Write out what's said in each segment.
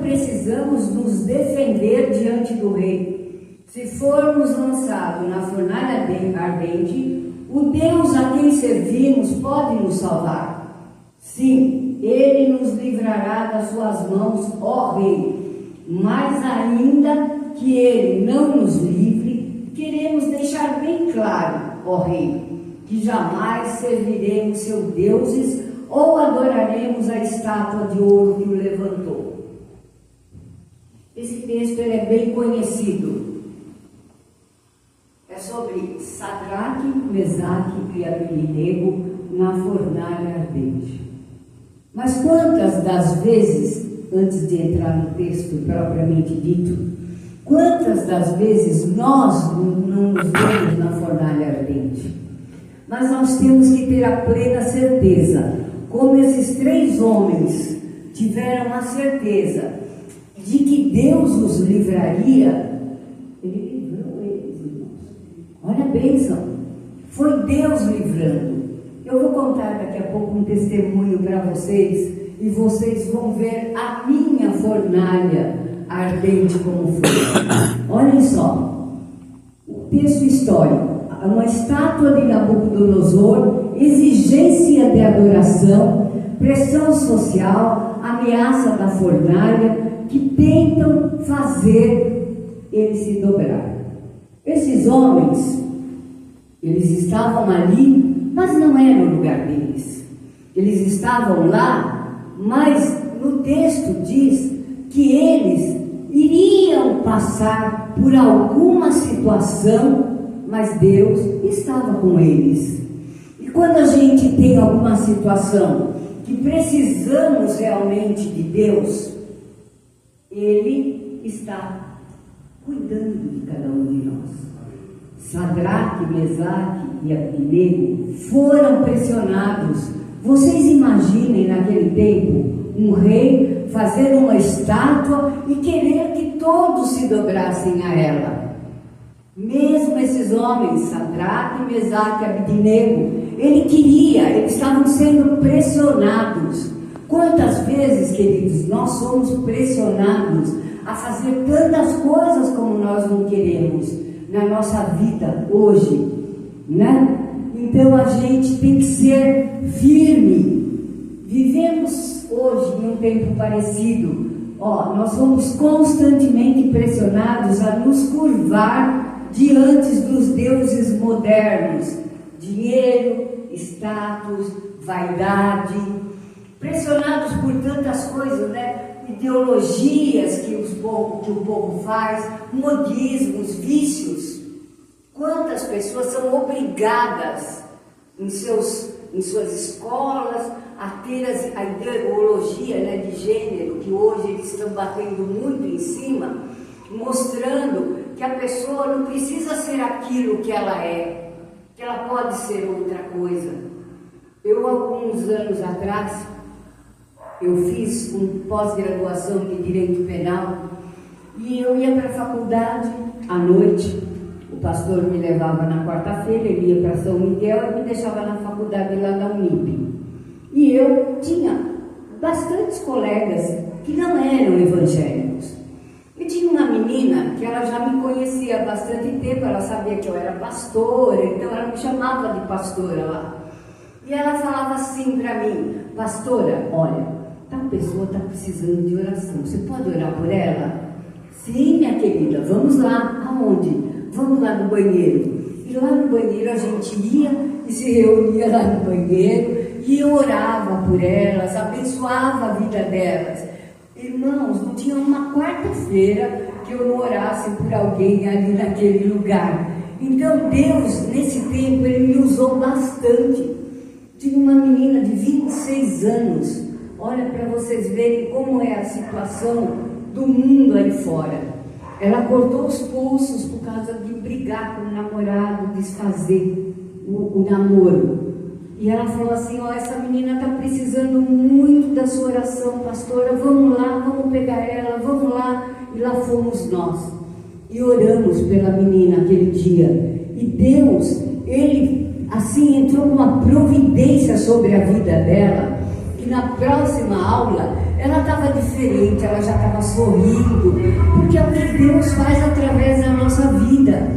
precisamos nos defender diante do rei. Se formos lançados na fornalha ardente, o Deus a quem servimos pode nos salvar. Sim, Ele nos livrará das suas mãos, ó Rei. Mas ainda que Ele não nos livre, queremos deixar bem claro, ó Rei, que jamais serviremos seus deuses ou adoraremos a estátua de ouro que o levantou. Esse texto ele é bem conhecido. É sobre Sadraque, Mesaque e Abednego na fornalha ardente. Mas quantas das vezes, antes de entrar no texto propriamente dito, quantas das vezes nós não nos vemos na fornalha ardente? Mas nós temos que ter a plena certeza, como esses 3 homens tiveram a certeza de que Deus os livraria. Ele livrou eles, irmãos. Olha a bênção. Foi Deus livrando. Eu vou contar daqui a pouco um testemunho para vocês, e vocês vão ver a minha fornalha ardente como foi. Olhem só, o texto histórico. Uma estátua de Nabucodonosor, exigência de adoração, pressão social, ameaça da fornalha, que tentam fazer ele se dobrar. Esses homens, eles estavam ali, mas não era o lugar deles. Eles estavam lá, mas no texto diz que eles iriam passar por alguma situação, mas Deus estava com eles. E quando a gente tem alguma situação que precisamos realmente de Deus, Ele está cuidando de cada um de nós. Sadraque, Mesaque e Abednego foram pressionados. Vocês imaginem naquele tempo um rei fazer uma estátua e querer que todos se dobrassem a ela. Mesmo esses homens, Sadraque, Mesaque e Abednego, eles estavam sendo pressionados. Quantas vezes, queridos, nós somos pressionados a fazer tantas coisas como nós não queremos na nossa vida hoje, né? Então a gente tem que ser firme. Vivemos hoje em um tempo parecido. Nós somos constantemente pressionados a nos curvar diante dos deuses modernos, dinheiro, status, vaidade, pressionados por tantas coisas, né? Ideologias que o povo faz, modismos, vícios. Quantas pessoas são obrigadas em suas escolas a ter a ideologia, né, de gênero, que hoje eles estão batendo muito em cima, mostrando que a pessoa não precisa ser aquilo que ela é, que ela pode ser outra coisa. Eu, alguns anos atrás, eu fiz uma pós-graduação de Direito Penal e eu ia para a faculdade à noite. O pastor me levava na quarta-feira, ele ia para São Miguel e me deixava na faculdade lá da Unip. E eu tinha bastantes colegas que não eram evangélicos. E tinha uma menina que ela já me conhecia há bastante tempo, ela sabia que eu era pastora, então ela me chamava de pastora lá. E ela falava assim para mim: pastora, olha, tal pessoa está precisando de oração, você pode orar por ela? Sim, minha querida, vamos lá. Aonde? Vamos lá no banheiro. E lá no banheiro a gente ia e se reunia lá no banheiro e eu orava por elas, abençoava a vida delas. Irmãos, não tinha uma quarta-feira que eu não orasse por alguém ali naquele lugar. Então Deus, nesse tempo, Ele me usou bastante. Tinha uma menina de 26 anos. Olha para vocês verem como é a situação do mundo aí fora. Ela cortou os pulsos por causa de brigar com o namorado, desfazer o namoro. E ela falou assim: essa menina está precisando muito da sua oração, pastora, vamos lá, vamos pegar ela, vamos lá. E lá fomos nós. E oramos pela menina aquele dia. E Deus, Ele assim entrou com uma providência sobre a vida dela, que na próxima aula ela estava diferente, ela já estava sorrindo, porque é o que Deus faz através da nossa vida.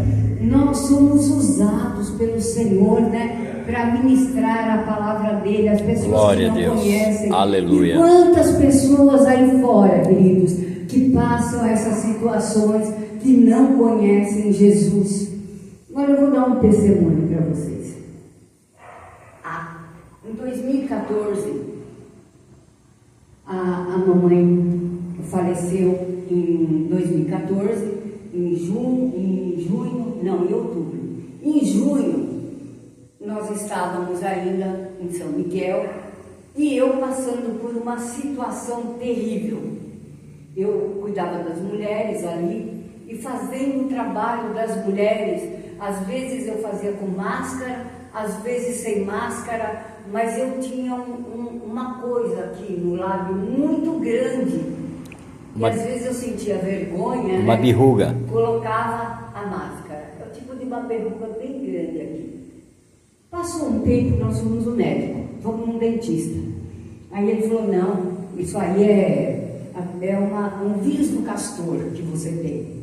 Nós somos usados pelo Senhor, né, para ministrar a palavra dele, as pessoas Glória que não a Deus. conhecem. Aleluia. E quantas pessoas aí fora, queridos, que passam essas situações, que não conhecem Jesus. Agora eu vou dar um testemunho para vocês. Em 2014, a mamãe faleceu em 2014, em outubro. Em junho, nós estávamos ainda em São Miguel e eu passando por uma situação terrível. Eu cuidava das mulheres ali e fazendo o trabalho das mulheres, às vezes eu fazia com máscara, às vezes sem máscara, mas eu tinha uma coisa aqui no lábio muito grande. E às vezes eu sentia vergonha, uma verruga. Colocava a máscara. É o tipo de uma verruga bem grande aqui. Passou um tempo, nós fomos no médico, fomos num dentista. Aí ele falou, não, isso aí é um vírus do castor que você tem.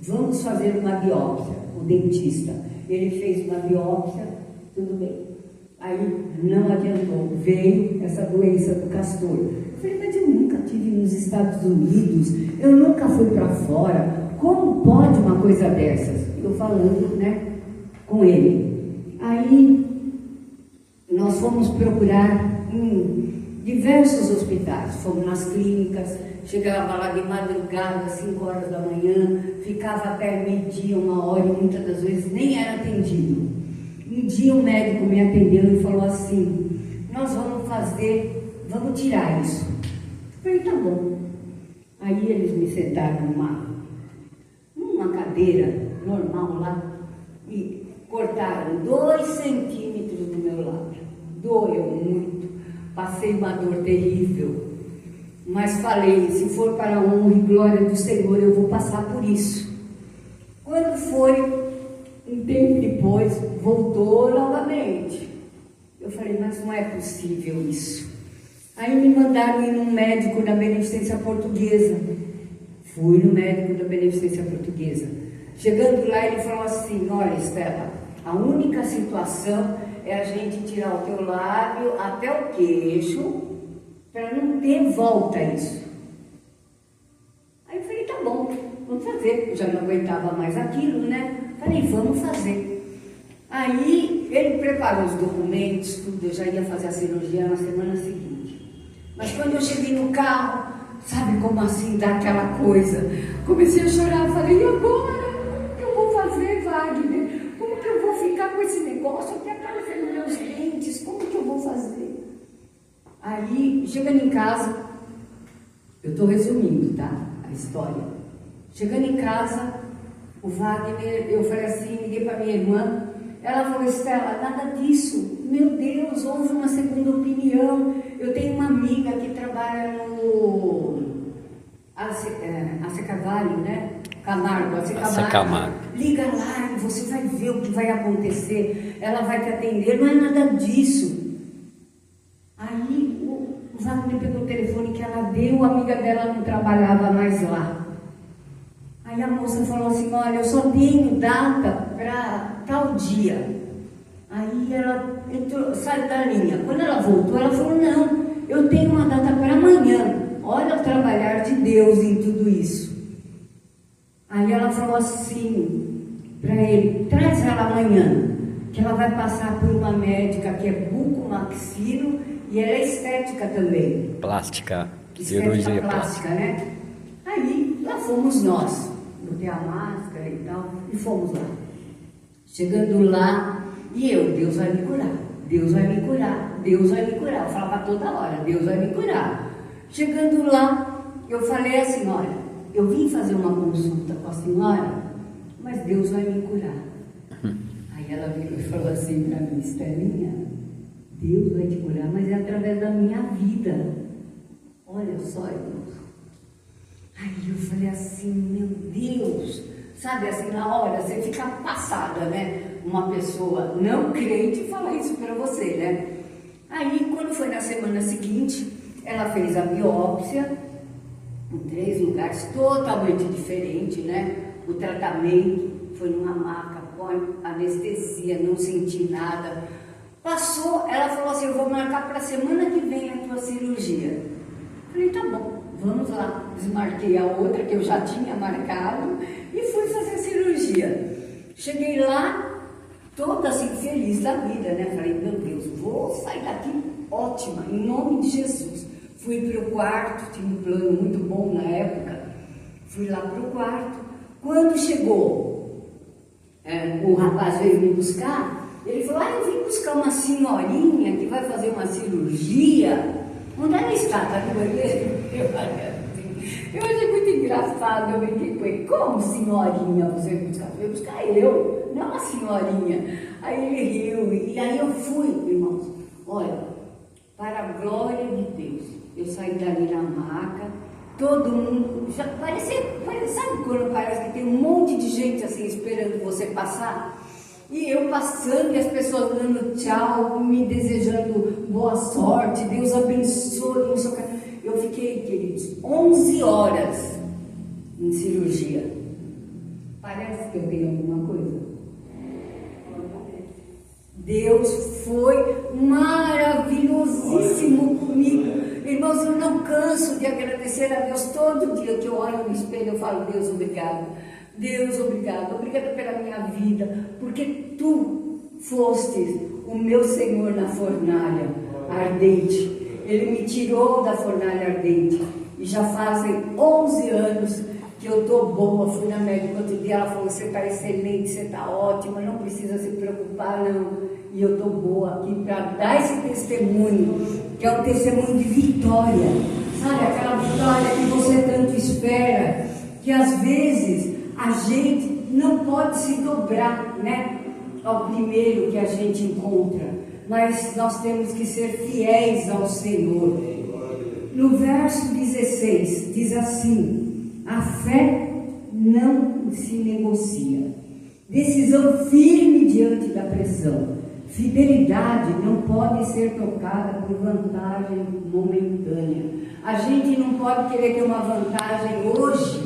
Vamos fazer uma biópsia, o dentista. Ele fez uma biópsia, tudo bem. Aí não adiantou, veio essa doença do castor. Eu falei, mas eu nunca estive nos Estados Unidos, eu nunca fui para fora, como pode uma coisa dessas? Eu falando, né, com ele. Aí nós fomos procurar em diversos hospitais, fomos nas clínicas, chegava lá de madrugada, 5 horas da manhã, ficava até meio-dia, 1 hora, e muitas das vezes nem era atendido. Um dia o médico me atendeu e falou assim, nós vamos tirar isso. Eu falei, tá bom. Aí eles me sentaram numa cadeira normal lá e cortaram 2 centímetros do meu lábio. Doeu muito, passei uma dor terrível, mas falei, se for para a honra e glória do Senhor, eu vou passar por isso. Quando foi um tempo depois, voltou novamente. Eu falei, mas não é possível isso. Aí me mandaram ir num médico da Beneficência Portuguesa. Fui no médico da Beneficência Portuguesa. Chegando lá, ele falou assim, olha, Estela, a única situação é a gente tirar o teu lábio até o queixo, para não ter volta isso. Aí eu falei, tá bom, vamos fazer. Eu já não aguentava mais aquilo, né? Falei, vamos fazer. Aí ele preparou os documentos, tudo, eu já ia fazer a cirurgia na semana seguinte. Mas quando eu cheguei no carro, sabe como assim, dá aquela coisa? Comecei a chorar, falei, e agora? Como que eu vou fazer, Wagner? Como que eu vou ficar com esse negócio até aparecendo meus dentes? Como que eu vou fazer? Aí, chegando em casa, eu estou resumindo, tá? A história. Chegando em casa, o Wagner, eu falei assim, liguei para minha irmã, ela falou, Estela, nada disso, meu Deus, houve uma segunda opinião. Eu tenho uma amiga que trabalha no Acecavalho, né? Camargo. Liga lá e você vai ver o que vai acontecer, ela vai te atender, não é nada disso. Aí o Wagner pegou o telefone que ela deu, a amiga dela não trabalhava mais lá. Aí a moça falou assim, olha, eu só tenho data para tal dia. Aí ela entrou, saiu da linha. Quando ela voltou, ela falou, não, eu tenho uma data para amanhã. Olha o trabalhar de Deus em tudo isso. Aí ela falou assim para ele, traz ela amanhã, que ela vai passar por uma médica que é bucomaxilo e ela é estética também. Plástica, cirurgia plástica, né? Aí lá fomos nós. Botei a máscara e tal, e fomos lá. Chegando lá, e eu, Deus vai me curar, Deus vai me curar, Deus vai me curar. Eu falava toda hora, Deus vai me curar. Chegando lá, eu falei assim, olha, eu vim fazer uma consulta com a senhora, mas Deus vai me curar. Aí ela virou e falou assim para mim, Estelinha, Deus vai te curar, mas é através da minha vida. Olha só, irmãos. Aí eu falei assim, meu Deus, sabe assim, na hora você fica passada, né? Uma pessoa não crente fala isso para você, né? Aí quando foi na semana seguinte, Ela fez a biópsia em 3 lugares totalmente diferentes, né? O tratamento foi numa maca, com anestesia, não senti nada. Passou, ela falou assim, eu vou marcar para a semana que vem a tua cirurgia. Falei, tá bom, vamos lá. Desmarquei a outra que eu já tinha marcado e fui fazer a cirurgia. Cheguei lá, toda assim, feliz da vida, né? Falei, meu Deus, vou sair daqui ótima, em nome de Jesus. Fui para o quarto, tinha um plano muito bom na época. Fui lá para o quarto. Quando chegou, o rapaz veio me buscar. Ele falou, eu vim buscar uma senhorinha que vai fazer uma cirurgia. Onde ela está? Está no banheiro? Eu achei muito engraçado, eu brinquei com ele. Como senhorinha você veio buscar? Eu veio buscar eu, não a senhorinha. Aí ele riu, e aí eu fui, irmãos. Olha, para a glória de Deus, eu saí dali na maca, todo mundo, já parecia, sabe quando parece que tem um monte de gente assim esperando você passar? E eu passando e as pessoas dando tchau, me desejando boa sorte, Deus abençoe, não sei o que. Eu fiquei, queridos, 11 horas em cirurgia. Parece que eu tenho alguma coisa. Deus foi maravilhosíssimo comigo. Irmãos, eu não canso de agradecer a Deus. Todo dia que eu olho no espelho, eu falo, Deus, obrigado. Deus, obrigado. Obrigado pela minha vida, porque Tu fostes o meu Senhor na fornalha ardente. Ele me tirou da fornalha ardente. E já fazem 11 anos que eu estou boa. Fui na médica outro dia, ela falou, você está excelente, você está ótima, não precisa se preocupar, não. E eu estou boa aqui para dar esse testemunho, que é um testemunho de vitória. Sabe, aquela vitória que você tanto espera, que às vezes a gente não pode se dobrar, né, ao primeiro que a gente encontra, mas nós temos que ser fiéis ao Senhor. No verso 16 diz assim, a fé não se negocia, decisão firme diante da pressão, fidelidade não pode ser tocada por vantagem momentânea. A gente não pode querer ter uma vantagem hoje,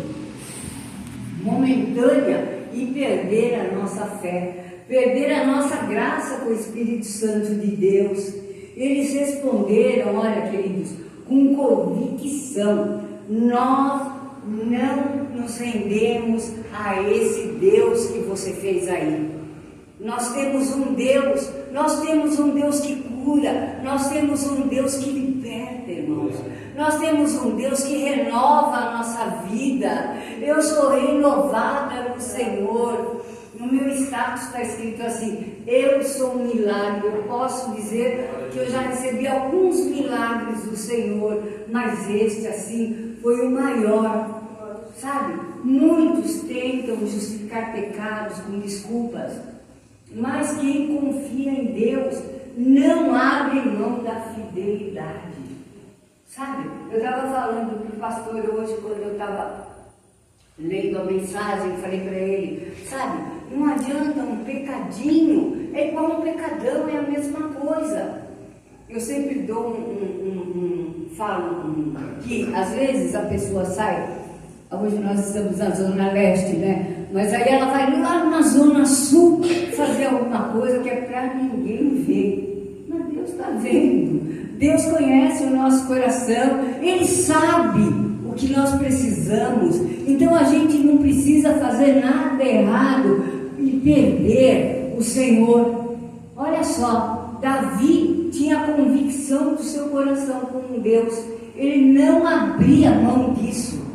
momentânea, e perder a nossa fé, perder a nossa graça com o Espírito Santo de Deus. Eles responderam, olha, queridos, com convicção, nós não nos rendemos a esse Deus que você fez aí. Nós temos um Deus que cura, nós temos um Deus que liberta, irmãos. Nós temos um Deus que renova a nossa vida. Eu sou renovada no Senhor. No meu status está escrito assim, eu sou um milagre. Eu posso dizer que eu já recebi alguns milagres do Senhor, mas este assim foi o maior. Sabe, muitos tentam justificar pecados com desculpas, mas quem confia em Deus não abre mão da fidelidade. Sabe, eu estava falando para o pastor hoje, quando eu estava lendo a mensagem, falei para ele, sabe, não adianta um pecadinho, é igual um pecadão, é a mesma coisa. Eu sempre dou falo que às vezes a pessoa sai, hoje nós estamos na Zona Leste, né? Mas aí ela vai lá na Zona Sul fazer alguma coisa que é para ninguém ver. Mas Deus está vendo. Deus conhece o nosso coração. Ele sabe o que nós precisamos. Então a gente não precisa fazer nada errado e perder o Senhor. Olha só, Davi tinha a convicção do seu coração com Deus. Ele não abria mão disso.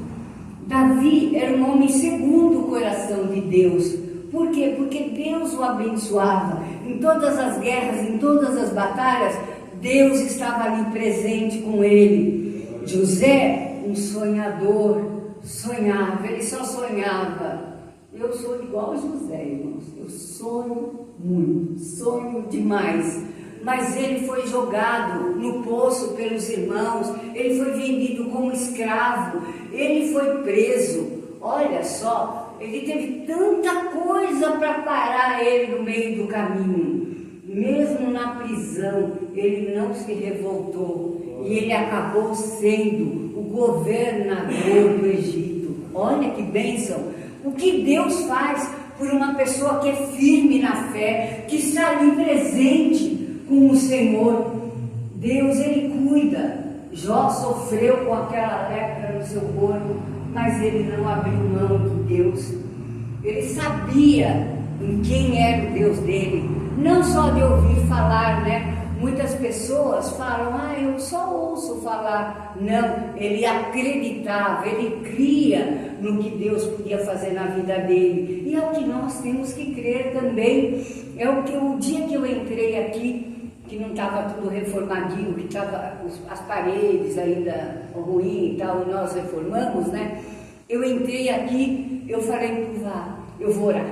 Davi era um homem segundo o coração de Deus. Por quê? Porque Deus o abençoava. Em todas as guerras, em todas as batalhas, Deus estava ali presente com ele. José, um sonhador, sonhava, ele só sonhava. Eu sou igual a José, irmãos. Eu sonho muito, sonho demais. Mas ele foi jogado no poço pelos irmãos, ele foi vendido como escravo, ele foi preso. Olha só, ele teve tanta coisa para parar ele no meio do caminho. Mesmo na prisão, ele não se revoltou. e ele acabou sendo o governador do Egito. Olha que bênção! O que Deus faz por uma pessoa que é firme na fé, que está ali presente com o Senhor. Deus, Ele cuida. Jó sofreu com aquela lepra no seu corpo, mas ele não abriu mão de Deus. Ele sabia em quem era o Deus dele, não só de ouvir falar, né? Muitas pessoas falam, eu só ouço falar. Não, ele acreditava, ele cria no que Deus podia fazer na vida dele. E é o que nós temos que crer também. O dia que eu entrei aqui, que não estava tudo reformadinho, que estava as paredes ainda ruins e tal, e nós reformamos, né? Eu entrei aqui, eu falei, eu vou orar.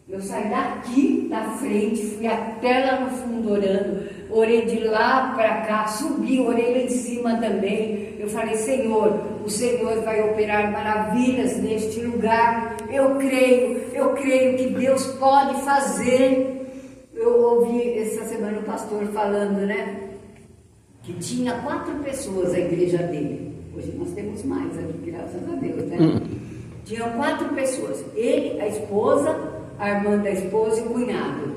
Eu saí daqui da frente, fui até lá no fundo orando, orei de lá para cá, subi, orei lá em cima também. Eu falei, Senhor, o Senhor vai operar maravilhas neste lugar. Eu creio que Deus pode fazer. Eu ouvi essa semana o pastor falando, né, que tinha 4 pessoas a igreja dele. Hoje nós temos mais aqui, graças a Deus, né? Tinham 4 pessoas, ele, a esposa, a irmã da esposa e o cunhado.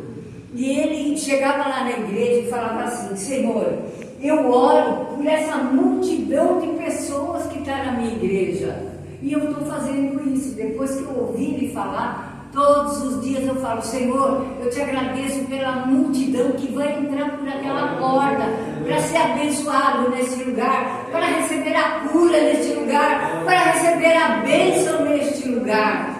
E ele chegava lá na igreja e falava assim, Senhor, eu oro por essa multidão de pessoas que está na minha igreja. E eu estou fazendo isso. Depois que eu ouvi ele falar, todos os dias eu falo, Senhor, eu te agradeço pela multidão que vai entrar por aquela porta para ser abençoado nesse lugar, para receber a cura neste lugar, para receber a bênção neste lugar.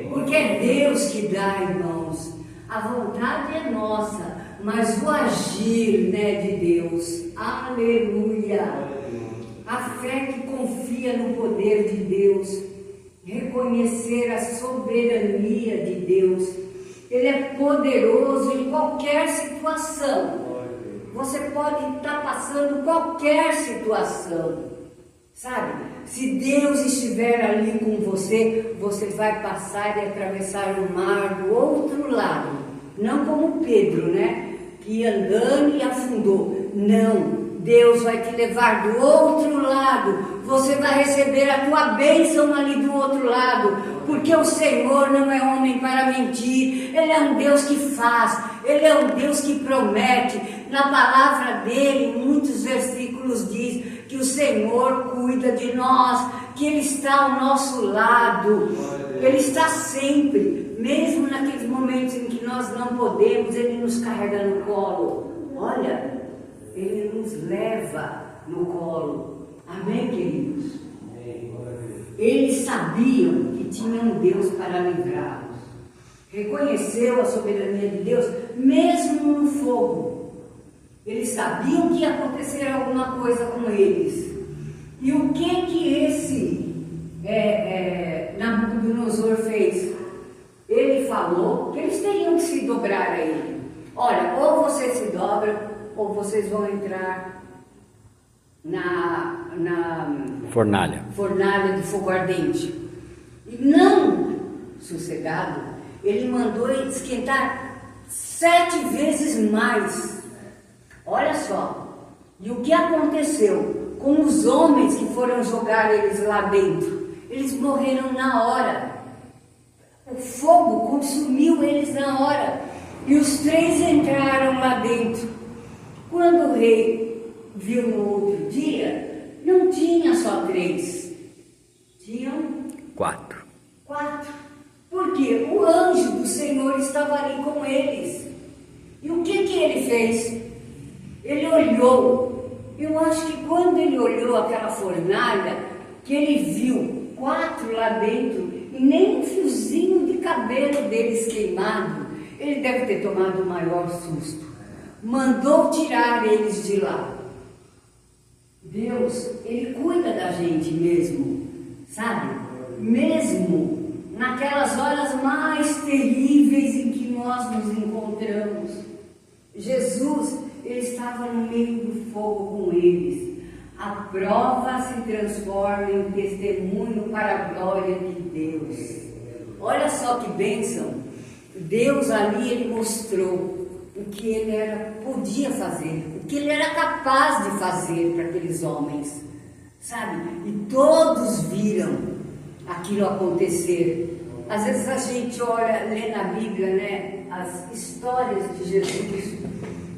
Porque é Deus que dá, irmãos. A vontade é nossa, mas o agir, né, de Deus. Aleluia! A fé que confia no poder de Deus, reconhecer a soberania de Deus. Ele é poderoso em qualquer situação. Você pode estar passando qualquer situação, sabe? Se Deus estiver ali com você, você vai passar e atravessar o mar do outro lado. Não como Pedro, né? Que ia andando e afundou. Não, Deus vai te levar do outro lado. Você vai receber a tua bênção ali do outro lado. Porque o Senhor não é homem para mentir. Ele é um Deus que faz. Ele é um Deus que promete. Na palavra dele, em muitos versículos diz que o Senhor cuida de nós, que Ele está ao nosso lado. Ele está sempre, mesmo naqueles momentos em que nós não podemos, Ele nos carrega no colo. Olha, Ele nos leva no colo. Amém, queridos? Eles sabiam que tinha um Deus para livrá-los. Reconheceu a soberania de Deus, mesmo no fogo. Eles sabiam que ia acontecer alguma coisa com eles. E o que esse Nabucodonosor fez? Ele falou que eles teriam que se dobrar a ele. Olha, ou vocês se dobram, ou vocês vão entrar na fornalha de fogo ardente. E não sossegado, ele mandou esquentar 7 vezes mais. Olha só, e o que aconteceu com os homens que foram jogar eles lá dentro? Eles morreram na hora. O fogo consumiu eles na hora. E os 3 entraram lá dentro. Quando o rei viu no outro dia, não tinha só 3. Tinham 4. Porque o anjo do Senhor estava ali com eles. E o que ele fez? Ele olhou. Eu acho que quando ele olhou aquela fornalha, que ele viu 4 lá dentro e nem um fiozinho de cabelo deles queimado, ele deve ter tomado o maior susto. Mandou tirar eles de lá. Deus, Ele cuida da gente mesmo, sabe? Mesmo naquelas horas mais terríveis em que nós nos encontramos. Jesus, Ele estava no meio do fogo com eles. A prova se transforma em testemunho para a glória de Deus. Olha só que bênção. Deus ali, Ele mostrou o que Ele podia fazer, o que ele era capaz de fazer para aqueles homens, sabe? E todos viram aquilo acontecer. Às vezes a gente olha, lê na Bíblia, né, as histórias de Jesus,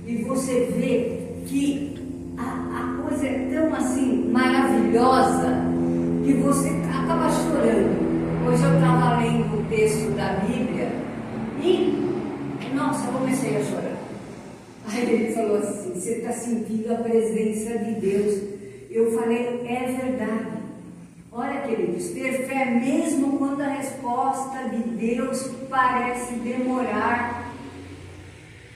e você vê que a coisa é tão assim maravilhosa que você acaba chorando. Hoje eu estava lendo o texto da Bíblia e, nossa, eu comecei a chorar. Aí ele falou assim: você está sentindo a presença de Deus? Eu falei: é verdade. Olha, queridos, ter fé mesmo quando a resposta de Deus parece demorar.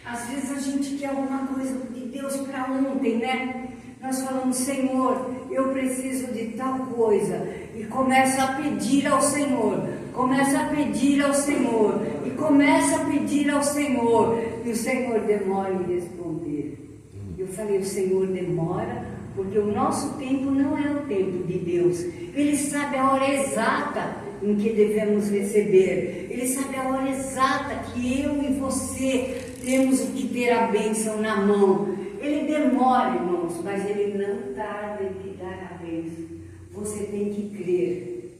Às vezes a gente quer alguma coisa de Deus para ontem, né? Nós falamos: Senhor, eu preciso de tal coisa. E começa a pedir ao Senhor, começa a pedir ao Senhor, e começa a pedir ao Senhor. E o Senhor demora em responder. Eu falei: o Senhor demora porque o nosso tempo não é o tempo de Deus. Ele sabe a hora exata em que devemos receber. Ele sabe a hora exata que eu e você temos que ter a bênção na mão. Ele demora, irmãos, mas ele não tarda em te dar a bênção. Você tem que crer.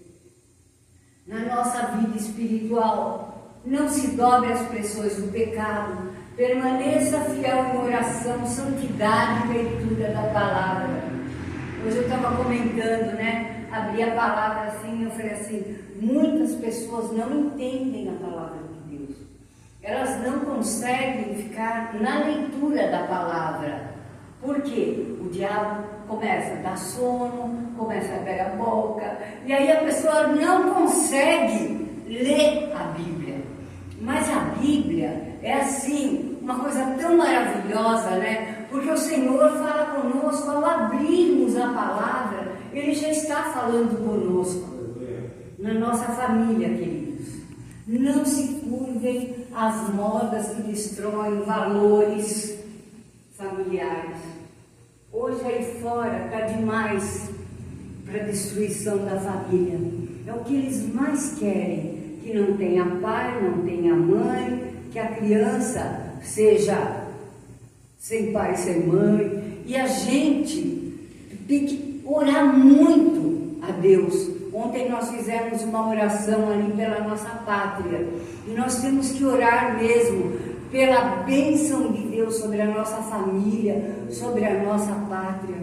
Na nossa vida espiritual, não se dobre às pressões do pecado. Permaneça fiel em oração, santidade e leitura da palavra. Hoje eu estava comentando, né? Abri a palavra assim, eu falei assim: muitas pessoas não entendem a palavra de Deus. Elas não conseguem ficar na leitura da palavra. Por quê? O diabo começa a dar sono, começa a abrir a boca, e aí a pessoa não consegue ler a Bíblia. Mas a Bíblia é assim, uma coisa tão maravilhosa, né? Porque o Senhor fala conosco ao abrirmos a palavra. Ele já está falando conosco, na nossa família, queridos. Não se curvem às modas que destroem valores familiares. Hoje aí fora está demais para a destruição da família. É o que eles mais querem. Que não tenha pai, não tenha mãe, que a criança seja sem pai, sem mãe. E a gente tem que orar muito a Deus. Ontem nós fizemos uma oração ali pela nossa pátria. E nós temos que orar mesmo pela bênção de Deus sobre a nossa família, sobre a nossa pátria.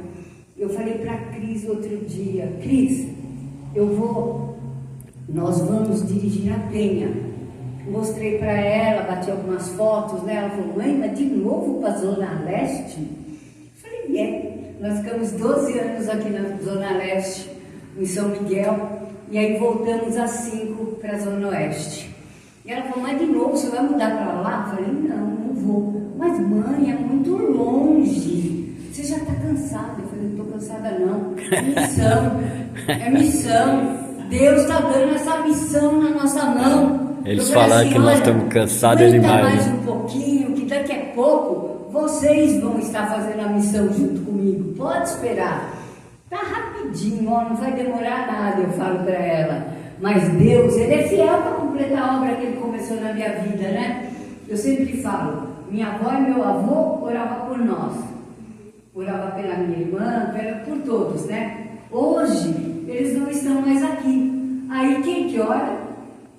Eu falei para a Cris outro dia: Cris, nós vamos dirigir a Penha. Mostrei para ela, bati algumas fotos, né? Ela falou: mãe, mas de novo para a Zona Leste? Eu falei: nós ficamos 12 anos aqui na Zona Leste, em São Miguel, e aí voltamos às 5 para a Zona Oeste. E ela falou: mas de novo, você vai mudar para lá? Eu falei: não vou. Mas mãe, é muito longe, você já está cansada. Eu falei: não estou cansada não, é missão. Deus está dando essa missão na nossa mão. Eles falaram assim: que nós estamos cansados demais. Mais um pouquinho, que daqui a pouco vocês vão estar fazendo a missão junto comigo. Pode esperar. Tá rapidinho, ó, não vai demorar nada, eu falo para ela. Mas Deus, Ele é fiel para completar a obra que Ele começou na minha vida, né? Eu sempre falo: minha avó e meu avô oravam por nós. Orava pela minha irmã, por todos, né? Hoje, eles não estão mais aqui. Aí quem que ora?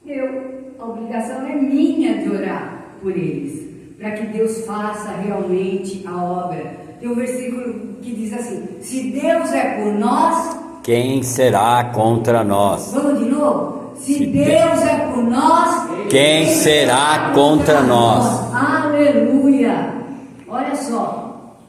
Eu. A obrigação é minha de orar por eles, para que Deus faça realmente a obra. Tem um versículo que diz assim: se Deus é por nós, quem será contra nós? Vamos de novo? Se Deus é por nós, quem será contra nós? Aleluia! Olha só.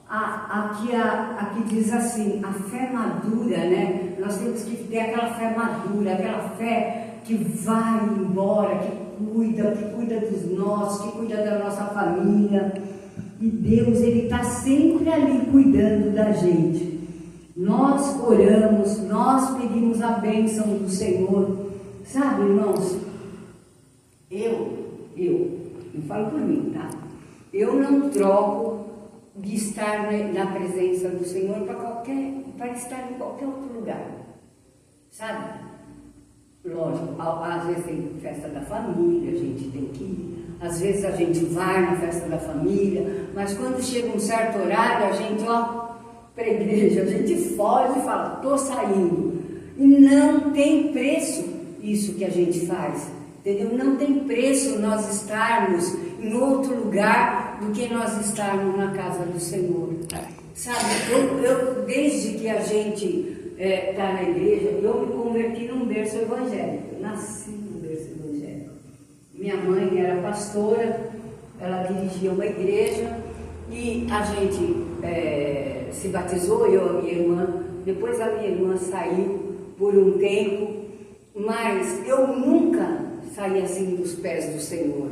Aqui diz assim: a fé madura, né? Nós temos que ter aquela fé madura, aquela fé que vai embora, que cuida dos nossos, que cuida da nossa família. E Deus, Ele está sempre ali cuidando da gente. Nós oramos, nós pedimos a bênção do Senhor. Sabe, irmãos, eu falo por mim, tá? Eu não troco de estar na presença do Senhor para estar em qualquer outro lugar, sabe? Lógico, às vezes tem festa da família, a gente tem que ir, Às vezes a gente vai na festa da família, mas quando chega um certo horário, a gente, para a igreja, a gente foge e fala, estou saindo. E não tem preço isso que a gente faz, entendeu? Não tem preço nós estarmos em outro lugar do que nós estarmos na casa do Senhor. Sabe, eu desde que a gente está na igreja, eu me converti num berço evangélico, eu nasci num berço evangélico. Minha mãe era pastora, ela dirigia uma igreja e a gente se batizou, eu e a minha irmã. Depois a minha irmã saiu por um tempo, mas eu nunca saí assim dos pés do Senhor.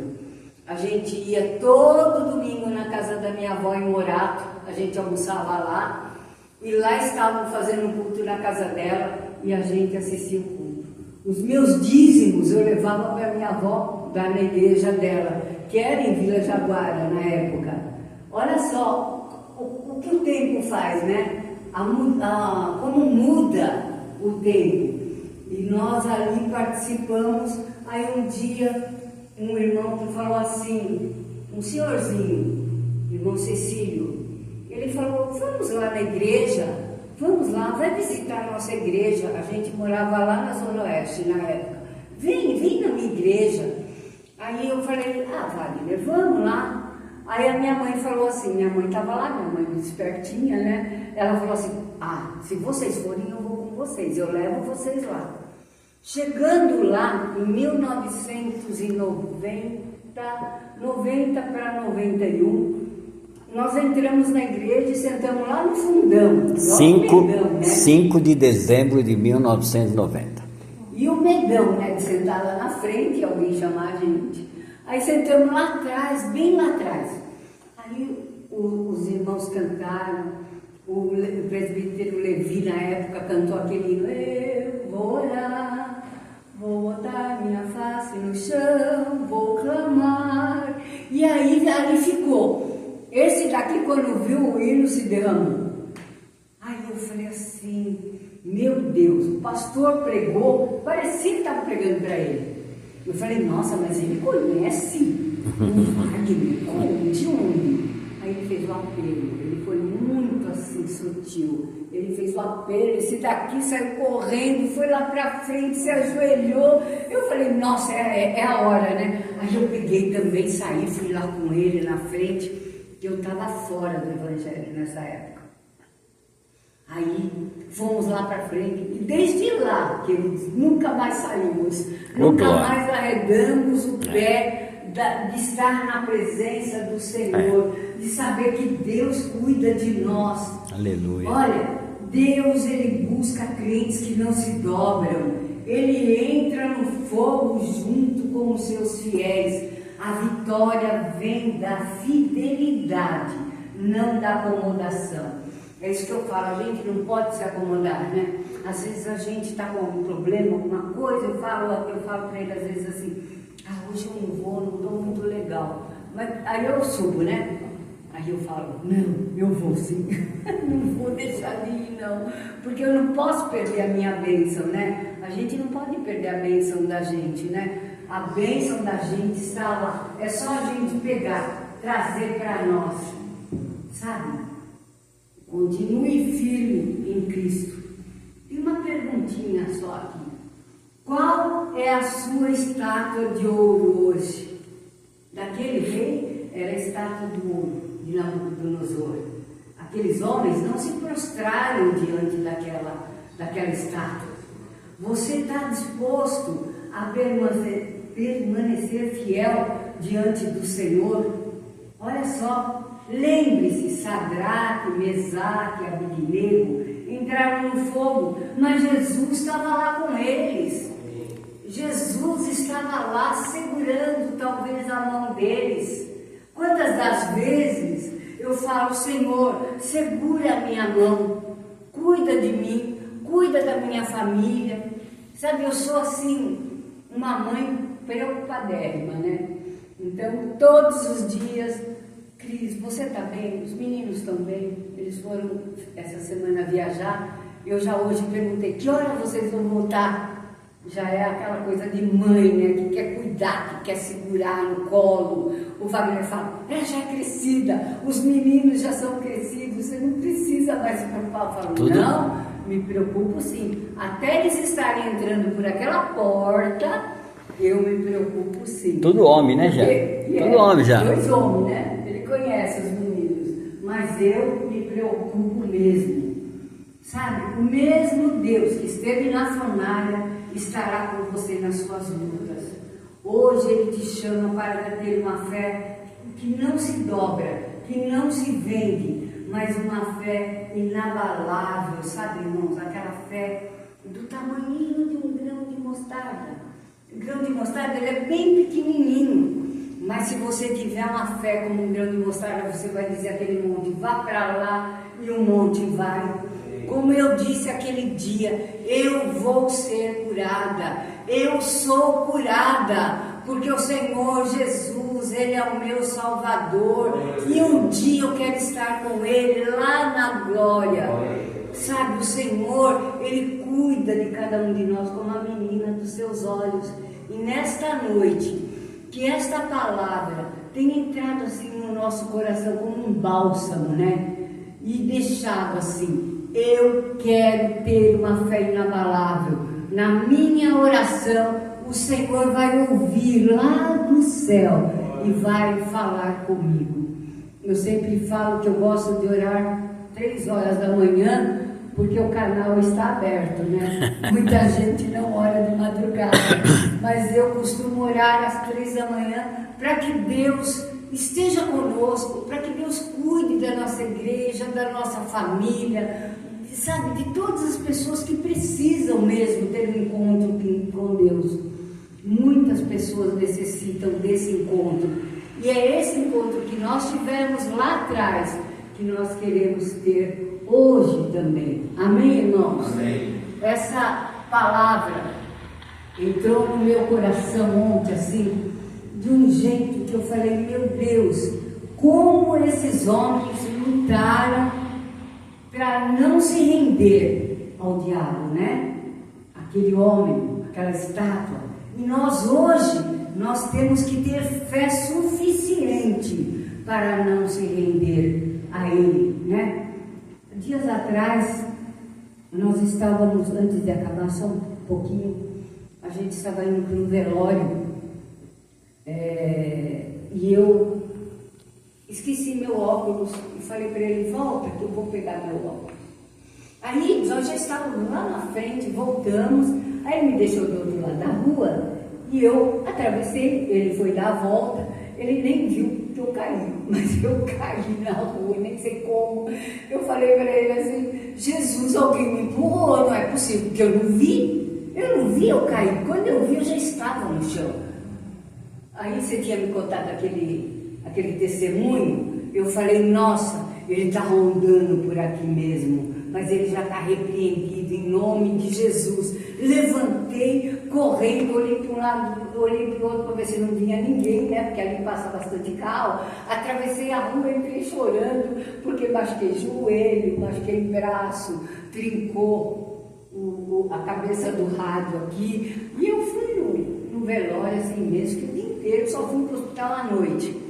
A gente ia todo domingo na casa da minha avó em Morato, a gente almoçava lá, e lá estavam fazendo um culto na casa dela e a gente assistia o culto. Os meus dízimos eu levava para minha avó dar na igreja dela, que era em Vila Jaguara na época. Olha só o que o tempo faz, né? Como muda o tempo. E nós ali participamos. Aí um dia um irmão que falou assim, um senhorzinho, irmão Cecílio, ele falou, vamos lá na igreja, vamos lá, vai visitar a nossa igreja. A gente morava lá na Zona Oeste na época. Vem na minha igreja. Aí eu falei, Wagner, vamos lá. Aí a minha mãe falou assim, minha mãe estava lá, minha mãe muito espertinha, né? Ela falou assim, se vocês forem, eu vou com vocês, eu levo vocês lá. Chegando lá, em 1990 para 91, nós entramos na igreja e sentamos lá no fundão. 5 de dezembro de 1990. E o medão, né, de sentar lá na frente, alguém chamar a gente. Aí sentamos lá atrás, bem lá atrás. Aí os irmãos cantaram, o presbítero Levi na época cantou aquele hino, eu vou orar, vou botar minha face no chão, vou clamar. E aí ali ficou. Esse daqui, quando viu o hino, se derramou. Aí eu falei assim, meu Deus, o pastor pregou, parecia que estava pregando para ele. Eu falei, nossa, mas ele conhece o Wagner, de onde? Aí ele fez o apelo, ele foi muito assim sutil, ele fez o apelo, esse daqui saiu correndo, foi lá para frente, se ajoelhou. Eu falei, nossa, é a hora, né? Aí eu peguei também, saí, fui lá com ele na frente, que eu estava fora do evangelho nessa época. Aí fomos lá para frente e desde lá, queridos, nunca mais saímos, nunca mais arredamos o pé de estar na presença do Senhor, de saber que Deus cuida de nós. Aleluia. Olha, Deus, Ele busca crentes que não se dobram, Ele entra no fogo junto com os seus fiéis. A vitória vem da fidelidade, não da acomodação. É isso que eu falo, a gente não pode se acomodar, né? Às vezes a gente está com algum problema, alguma coisa, eu falo para ele às vezes assim, hoje eu não vou, não estou muito legal. Mas aí eu subo, né? Aí eu falo, não, eu vou sim, não vou deixar de ir não, porque eu não posso perder a minha bênção, né? A gente não pode perder a bênção da gente, né? A bênção da gente está lá, é só a gente pegar, trazer para nós, sabe? Continue firme em Cristo. E uma perguntinha só aqui. Qual é a sua estátua de ouro hoje? Daquele rei era a estátua do ouro, de Nabucodonosor. Aqueles homens não se prostraram diante daquela estátua. Você está disposto a permanecer fiel diante do Senhor? Olha só. Lembre-se, Sadraque, Mesaque, Abednego entraram no fogo, mas Jesus estava lá com eles. Jesus estava lá segurando talvez a mão deles. Quantas das vezes eu falo, Senhor, segura a minha mão, cuida de mim, cuida da minha família. Sabe, eu sou assim, uma mãe preocupadérrima, né? Então, todos os dias, Cris, você está bem? Os meninos estão bem? Eles foram essa semana viajar. Eu já hoje perguntei, que hora vocês vão voltar? já é aquela coisa de mãe, né? Que quer cuidar, que quer segurar no colo. O Wagner fala, ela já é crescida, os meninos já são crescidos, você não precisa mais se preocupar. Eu falo, não, me preocupo sim. Até eles estarem entrando por aquela porta, eu me preocupo sim. Tudo homem, né, já? Tudo homem já. 2 homens, né? Ele conhece os meninos. Mas eu me preocupo mesmo. Sabe? O mesmo Deus que esteve na fornalha estará com você nas suas lutas. Hoje Ele te chama para ter uma fé que não se dobra, que não se vende, mas uma fé inabalável, sabe, irmãos? Aquela fé do tamanho de um grão de mostarda. O grão de mostarda ele é bem pequenininho, mas se você tiver uma fé como um grão de mostarda, você vai dizer aquele monte, vá para lá, e o monte vai. Como eu disse aquele dia, eu vou ser curada, eu sou curada, porque o Senhor Jesus, Ele é o meu Salvador, e um dia eu quero estar com Ele lá na glória. Sabe, o Senhor, Ele cuida de cada um de nós como a menina dos seus olhos. E nesta noite, que esta palavra tenha entrado assim no nosso coração como um bálsamo, né? E deixado assim, eu quero ter uma fé inabalável. Na minha oração, o Senhor vai ouvir lá do céu e vai falar comigo. Eu sempre falo que eu gosto de orar 3 horas da manhã, porque o canal está aberto, né? Muita gente não ora de madrugada, mas eu costumo orar às 3 da manhã para que Deus esteja conosco, para que Deus cuide da nossa igreja, da nossa família, sabe, de todas as pessoas que precisam mesmo ter um encontro com Deus. Muitas pessoas necessitam desse encontro, e é esse encontro que nós tivemos lá atrás, que nós queremos ter hoje também. Amém, irmãos? Amém. Essa palavra entrou no meu coração ontem, assim, de um jeito que eu falei, meu Deus, como esses homens lutaram para não se render ao diabo, né? Aquele homem, aquela estátua. E nós hoje, nós temos que ter fé suficiente para não se render a ele, né? Dias atrás, nós estávamos, antes de acabar só um pouquinho, a gente estava indo para um velório, e eu esqueci meu óculos e falei para ele, volta que eu vou pegar meu óculos. Aí nós já estávamos lá na frente, voltamos, aí ele me deixou do outro lado da rua e eu atravessei, ele foi dar a volta, ele nem viu que eu caí, mas eu caí na rua, nem sei como. Eu falei para ele assim, Jesus, alguém me empurrou, não é possível, porque eu não vi eu cair, quando eu vi eu já estava no chão. Aí você tinha me contado aquele testemunho, eu falei, nossa, ele está rondando por aqui mesmo, mas ele já está repreendido em nome de Jesus. Levantei, correndo, olhei para um lado, olhei para o outro para ver se não vinha ninguém, né? Porque ali passa bastante carro. Atravessei a rua, entrei chorando, porque machuquei joelho, machuquei braço, trincou a cabeça do rádio aqui. E eu fui no velório assim mesmo, que o dia inteiro, só fui para o hospital à noite.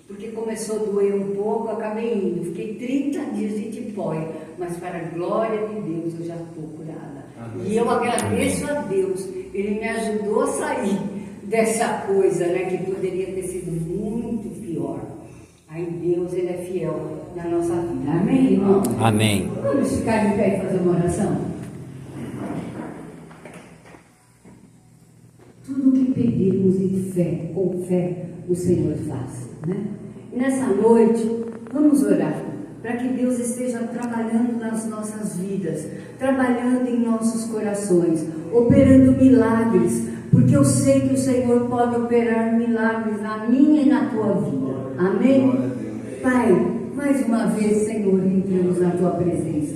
Porque começou a doer um pouco, eu acabei indo. Fiquei 30 dias de tipóia, mas para a glória de Deus eu já estou curada. Amém. E eu agradeço a Deus, Ele me ajudou a sair dessa coisa, né, que poderia ter sido muito pior. Aí Deus, Ele é fiel na nossa vida. Amém, irmão? Amém. Vamos ficar de pé e fazer uma oração? Tudo o que pedirmos em fé, com fé, o Senhor faz, né? E nessa noite, vamos orar para que Deus esteja trabalhando nas nossas vidas, trabalhando em nossos corações, operando milagres, porque eu sei que o Senhor pode operar milagres na minha e na tua vida. Amém? Pai, mais uma vez, Senhor, entramos na tua presença.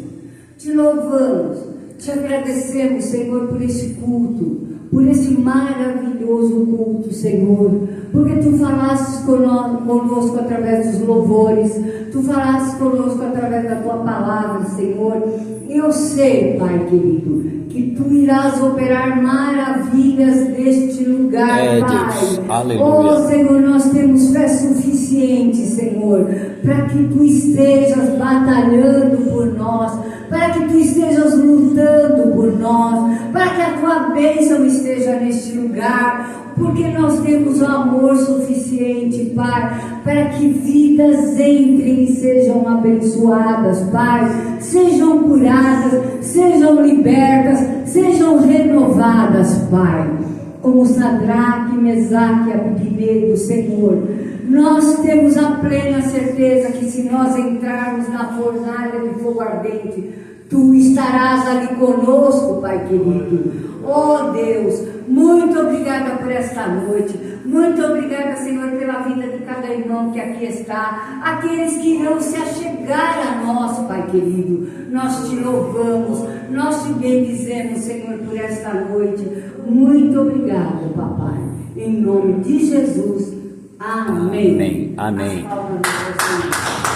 Te louvamos, te agradecemos, Senhor, por este culto, por esse maravilhoso culto, Senhor, porque Tu falastes conosco através dos louvores, Tu falastes conosco através da Tua palavra, Senhor. Eu sei, Pai querido, que Tu irás operar maravilhas neste lugar, Pai. Deus. Aleluia. Oh, Senhor, nós temos fé suficiente, Senhor, para que Tu estejas batalhando por nós, para que Tu estejas lutando por nós, para que a Tua bênção esteja neste lugar, porque nós temos o amor suficiente, Pai, para que vidas entrem e sejam abençoadas, Pai, sejam curadas, sejam libertas, sejam renovadas, Pai, como Sadraque, Mesaque e Abednego, Senhor. Nós temos a plena certeza que se nós entrarmos na fornalha de fogo ardente, Tu estarás ali conosco, Pai querido. Oh Deus, muito obrigada por esta noite. Muito obrigada, Senhor, pela vida de cada irmão que aqui está. Aqueles que irão se achegar a nós, Pai querido. Nós Te louvamos, nós Te bendizemos, Senhor, por esta noite. Muito obrigada, Papai. Em nome de Jesus. Amém. Amém. Amém.